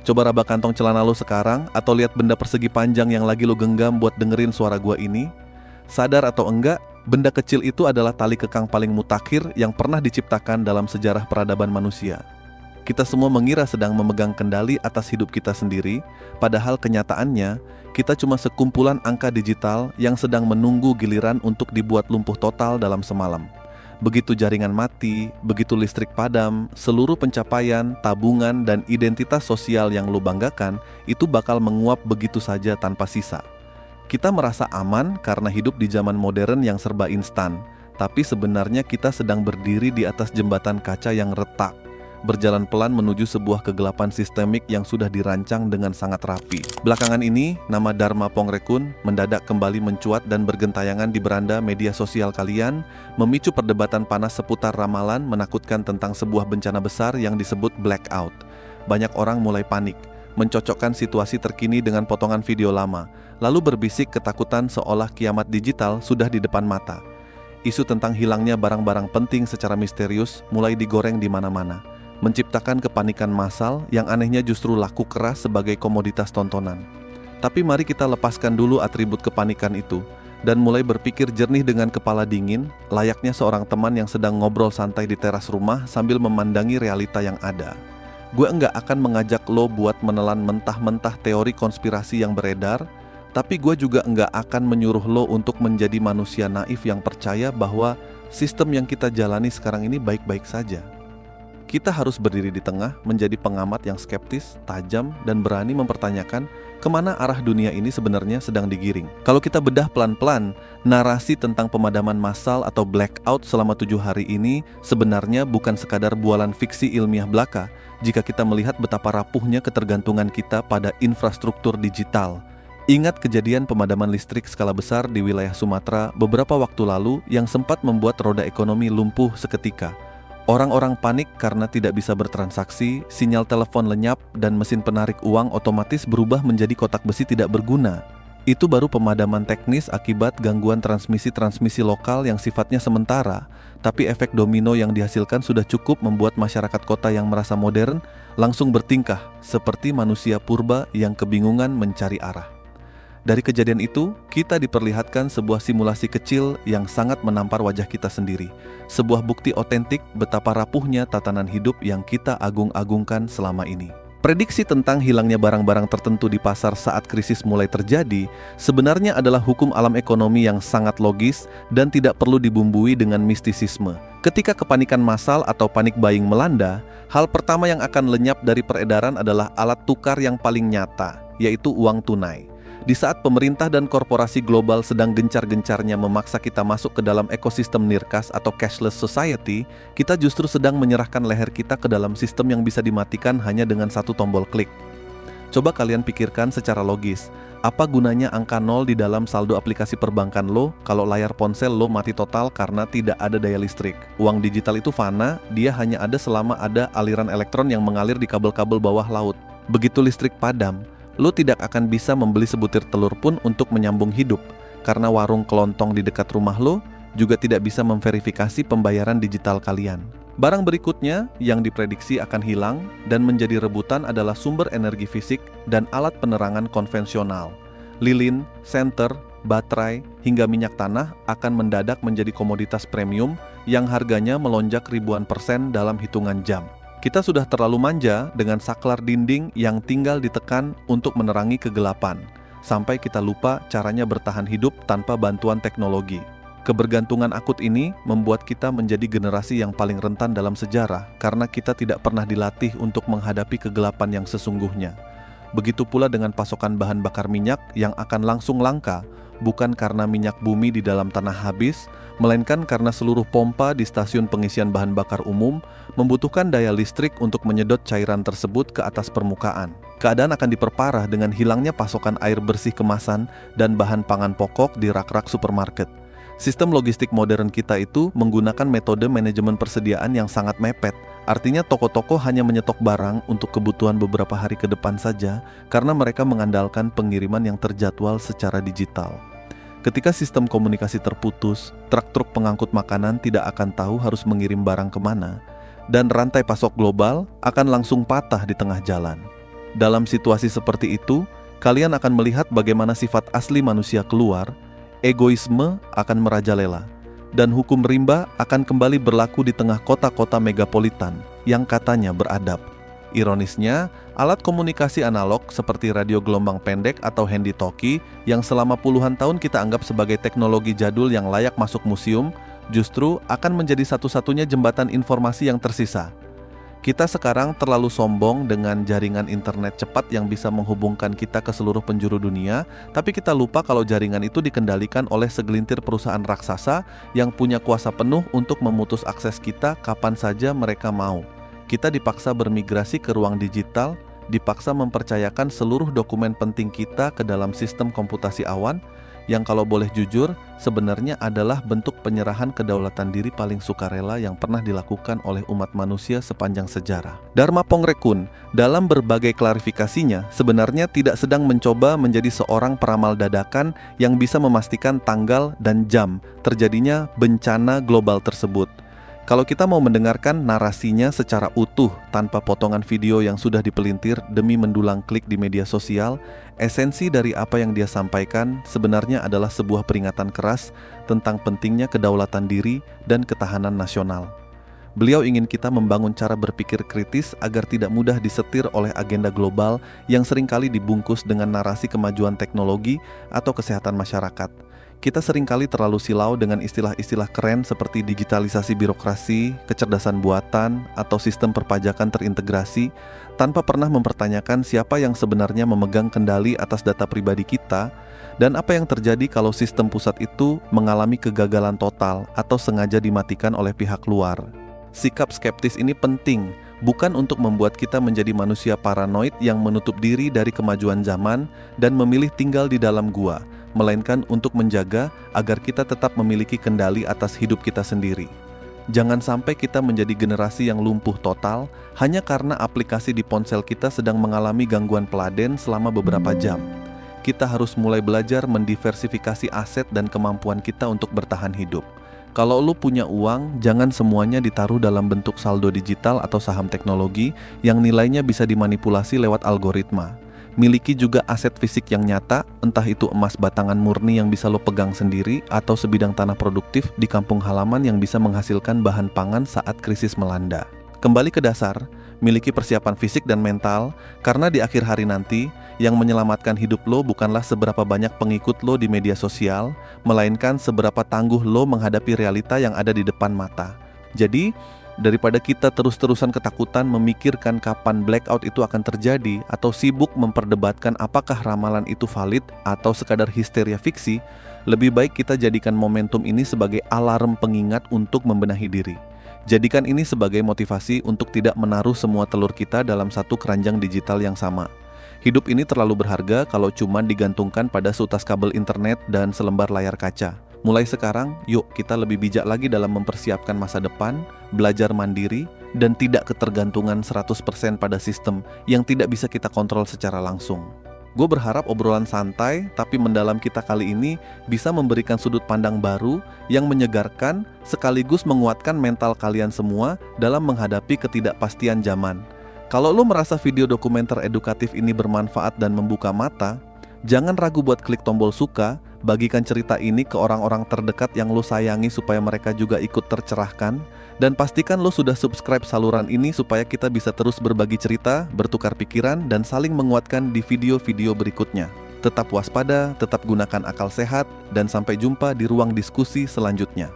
Coba raba kantong celana lo sekarang, atau lihat benda persegi panjang yang lagi lo genggam buat dengerin suara gua ini. Sadar atau enggak, benda kecil itu adalah tali kekang paling mutakhir yang pernah diciptakan dalam sejarah peradaban manusia. Kita semua mengira sedang memegang kendali atas hidup kita sendiri, padahal kenyataannya kita cuma sekumpulan angka digital yang sedang menunggu giliran untuk dibuat lumpuh total dalam semalam. Begitu jaringan mati, begitu listrik padam, seluruh pencapaian, tabungan, dan identitas sosial yang lo banggakan itu bakal menguap begitu saja tanpa sisa. Kita merasa aman karena hidup di zaman modern yang serba instan, tapi sebenarnya kita sedang berdiri di atas jembatan kaca yang retak, berjalan pelan menuju sebuah kegelapan sistemik yang sudah dirancang dengan sangat rapi. Belakangan ini, nama Dharma Pongrekun mendadak kembali mencuat dan bergentayangan di beranda media sosial kalian, memicu perdebatan panas seputar ramalan menakutkan tentang sebuah bencana besar yang disebut blackout. Banyak orang mulai panik, mencocokkan situasi terkini dengan potongan video lama, lalu berbisik ketakutan seolah kiamat digital sudah di depan mata. Isu tentang hilangnya barang-barang penting secara misterius mulai digoreng di mana-mana, menciptakan kepanikan massal yang anehnya justru laku keras sebagai komoditas tontonan. Tapi mari kita lepaskan dulu atribut kepanikan itu dan mulai berpikir jernih dengan kepala dingin, layaknya seorang teman yang sedang ngobrol santai di teras rumah sambil memandangi realita yang ada. Gue enggak akan mengajak lo buat menelan mentah-mentah teori konspirasi yang beredar, tapi gue juga enggak akan menyuruh lo untuk menjadi manusia naif yang percaya bahwa sistem yang kita jalani sekarang ini baik-baik saja. Kita harus berdiri di tengah, menjadi pengamat yang skeptis, tajam, dan berani mempertanyakan kemana arah dunia ini sebenarnya sedang digiring. Kalau kita bedah pelan-pelan, narasi tentang pemadaman massal atau blackout selama 7 hari ini sebenarnya bukan sekadar bualan fiksi ilmiah belaka jika kita melihat betapa rapuhnya ketergantungan kita pada infrastruktur digital. Ingat kejadian pemadaman listrik skala besar di wilayah Sumatera beberapa waktu lalu yang sempat membuat roda ekonomi lumpuh seketika. Orang-orang panik karena tidak bisa bertransaksi, sinyal telepon lenyap, dan mesin penarik uang otomatis berubah menjadi kotak besi tidak berguna. Itu baru pemadaman teknis akibat gangguan transmisi lokal yang sifatnya sementara, tapi efek domino yang dihasilkan sudah cukup membuat masyarakat kota yang merasa modern langsung bertingkah seperti manusia purba yang kebingungan mencari arah. Dari kejadian itu, kita diperlihatkan sebuah simulasi kecil yang sangat menampar wajah kita sendiri. Sebuah bukti otentik betapa rapuhnya tatanan hidup yang kita agung-agungkan selama ini. Prediksi tentang hilangnya barang-barang tertentu di pasar saat krisis mulai terjadi sebenarnya adalah hukum alam ekonomi yang sangat logis dan tidak perlu dibumbui dengan mistisisme. Ketika kepanikan massal atau panik buying melanda, hal pertama yang akan lenyap dari peredaran adalah alat tukar yang paling nyata, yaitu uang tunai. Di saat pemerintah dan korporasi global sedang gencar-gencarnya memaksa kita masuk ke dalam ekosistem nirkas atau cashless society, kita justru sedang menyerahkan leher kita ke dalam sistem yang bisa dimatikan hanya dengan satu tombol klik. Coba kalian pikirkan secara logis, apa gunanya angka 0 di dalam saldo aplikasi perbankan lo kalau layar ponsel lo mati total karena tidak ada daya listrik? Uang digital itu fana, dia hanya ada selama ada aliran elektron yang mengalir di kabel-kabel bawah laut. Begitu listrik padam, lo tidak akan bisa membeli sebutir telur pun untuk menyambung hidup, karena warung kelontong di dekat rumah lo juga tidak bisa memverifikasi pembayaran digital kalian. Barang berikutnya yang diprediksi akan hilang dan menjadi rebutan adalah sumber energi fisik dan alat penerangan konvensional. Lilin, senter, baterai, hingga minyak tanah akan mendadak menjadi komoditas premium yang harganya melonjak ribuan persen dalam hitungan jam. Kita sudah terlalu manja dengan saklar dinding yang tinggal ditekan untuk menerangi kegelapan, sampai kita lupa caranya bertahan hidup tanpa bantuan teknologi. Kebergantungan akut ini membuat kita menjadi generasi yang paling rentan dalam sejarah karena kita tidak pernah dilatih untuk menghadapi kegelapan yang sesungguhnya. Begitu pula dengan pasokan bahan bakar minyak yang akan langsung langka, bukan karena minyak bumi di dalam tanah habis, melainkan karena seluruh pompa di stasiun pengisian bahan bakar umum membutuhkan daya listrik untuk menyedot cairan tersebut ke atas permukaan. Keadaan akan diperparah dengan hilangnya pasokan air bersih kemasan dan bahan pangan pokok di rak-rak supermarket. Sistem logistik modern kita itu menggunakan metode manajemen persediaan yang sangat mepet. Artinya toko-toko hanya menyetok barang untuk kebutuhan beberapa hari ke depan saja karena mereka mengandalkan pengiriman yang terjadwal secara digital. Ketika sistem komunikasi terputus, truk-truk pengangkut makanan tidak akan tahu harus mengirim barang kemana, dan rantai pasok global akan langsung patah di tengah jalan. Dalam situasi seperti itu, kalian akan melihat bagaimana sifat asli manusia keluar, egoisme akan merajalela, dan hukum rimba akan kembali berlaku di tengah kota-kota megapolitan yang katanya beradab. Ironisnya, alat komunikasi analog seperti radio gelombang pendek atau handy-talkie yang selama puluhan tahun kita anggap sebagai teknologi jadul yang layak masuk museum, justru akan menjadi satu-satunya jembatan informasi yang tersisa. Kita sekarang terlalu sombong dengan jaringan internet cepat yang bisa menghubungkan kita ke seluruh penjuru dunia, tapi kita lupa kalau jaringan itu dikendalikan oleh segelintir perusahaan raksasa yang punya kuasa penuh untuk memutus akses kita kapan saja mereka mau. Kita dipaksa bermigrasi ke ruang digital, dipaksa mempercayakan seluruh dokumen penting kita ke dalam sistem komputasi awan, yang kalau boleh jujur, sebenarnya adalah bentuk penyerahan kedaulatan diri paling sukarela yang pernah dilakukan oleh umat manusia sepanjang sejarah. Dharma Pongrekun, dalam berbagai klarifikasinya, sebenarnya tidak sedang mencoba menjadi seorang peramal dadakan yang bisa memastikan tanggal dan jam terjadinya bencana global tersebut. Kalau kita mau mendengarkan narasinya secara utuh tanpa potongan video yang sudah dipelintir demi mendulang klik di media sosial, esensi dari apa yang dia sampaikan sebenarnya adalah sebuah peringatan keras tentang pentingnya kedaulatan diri dan ketahanan nasional. Beliau ingin kita membangun cara berpikir kritis agar tidak mudah disetir oleh agenda global yang seringkali dibungkus dengan narasi kemajuan teknologi atau kesehatan masyarakat. Kita seringkali terlalu silau dengan istilah-istilah keren seperti digitalisasi birokrasi, kecerdasan buatan, atau sistem perpajakan terintegrasi, tanpa pernah mempertanyakan siapa yang sebenarnya memegang kendali atas data pribadi kita, dan apa yang terjadi kalau sistem pusat itu mengalami kegagalan total atau sengaja dimatikan oleh pihak luar. Sikap skeptis ini penting, bukan untuk membuat kita menjadi manusia paranoid yang menutup diri dari kemajuan zaman dan memilih tinggal di dalam gua, melainkan untuk menjaga agar kita tetap memiliki kendali atas hidup kita sendiri. Jangan sampai kita menjadi generasi yang lumpuh total hanya karena aplikasi di ponsel kita sedang mengalami gangguan peladen selama beberapa jam. Kita harus mulai belajar mendiversifikasi aset dan kemampuan kita untuk bertahan hidup. Kalau lu punya uang, jangan semuanya ditaruh dalam bentuk saldo digital atau saham teknologi yang nilainya bisa dimanipulasi lewat algoritma. Miliki juga aset fisik yang nyata, entah itu emas batangan murni yang bisa lo pegang sendiri atau sebidang tanah produktif di kampung halaman yang bisa menghasilkan bahan pangan saat krisis melanda. Kembali ke dasar, miliki persiapan fisik dan mental, karena di akhir hari nanti, yang menyelamatkan hidup lo bukanlah seberapa banyak pengikut lo di media sosial, melainkan seberapa tangguh lo menghadapi realita yang ada di depan mata. Jadi, daripada kita terus-terusan ketakutan memikirkan kapan blackout itu akan terjadi atau sibuk memperdebatkan apakah ramalan itu valid atau sekadar histeria fiksi, lebih baik kita jadikan momentum ini sebagai alarm pengingat untuk membenahi diri. Jadikan ini sebagai motivasi untuk tidak menaruh semua telur kita dalam satu keranjang digital yang sama. Hidup ini terlalu berharga kalau cuma digantungkan pada seutas kabel internet dan selembar layar kaca. Mulai sekarang, yuk kita lebih bijak lagi dalam mempersiapkan masa depan, belajar mandiri, dan tidak ketergantungan 100% pada sistem yang tidak bisa kita kontrol secara langsung. Gue berharap obrolan santai tapi mendalam kita kali ini bisa memberikan sudut pandang baru yang menyegarkan sekaligus menguatkan mental kalian semua dalam menghadapi ketidakpastian zaman. Kalau lo merasa video dokumenter edukatif ini bermanfaat dan membuka mata, jangan ragu buat klik tombol suka, bagikan cerita ini ke orang-orang terdekat yang lo sayangi supaya mereka juga ikut tercerahkan, dan pastikan lo sudah subscribe saluran ini supaya kita bisa terus berbagi cerita, bertukar pikiran, dan saling menguatkan di video-video berikutnya. Tetap waspada, tetap gunakan akal sehat, dan sampai jumpa di ruang diskusi selanjutnya.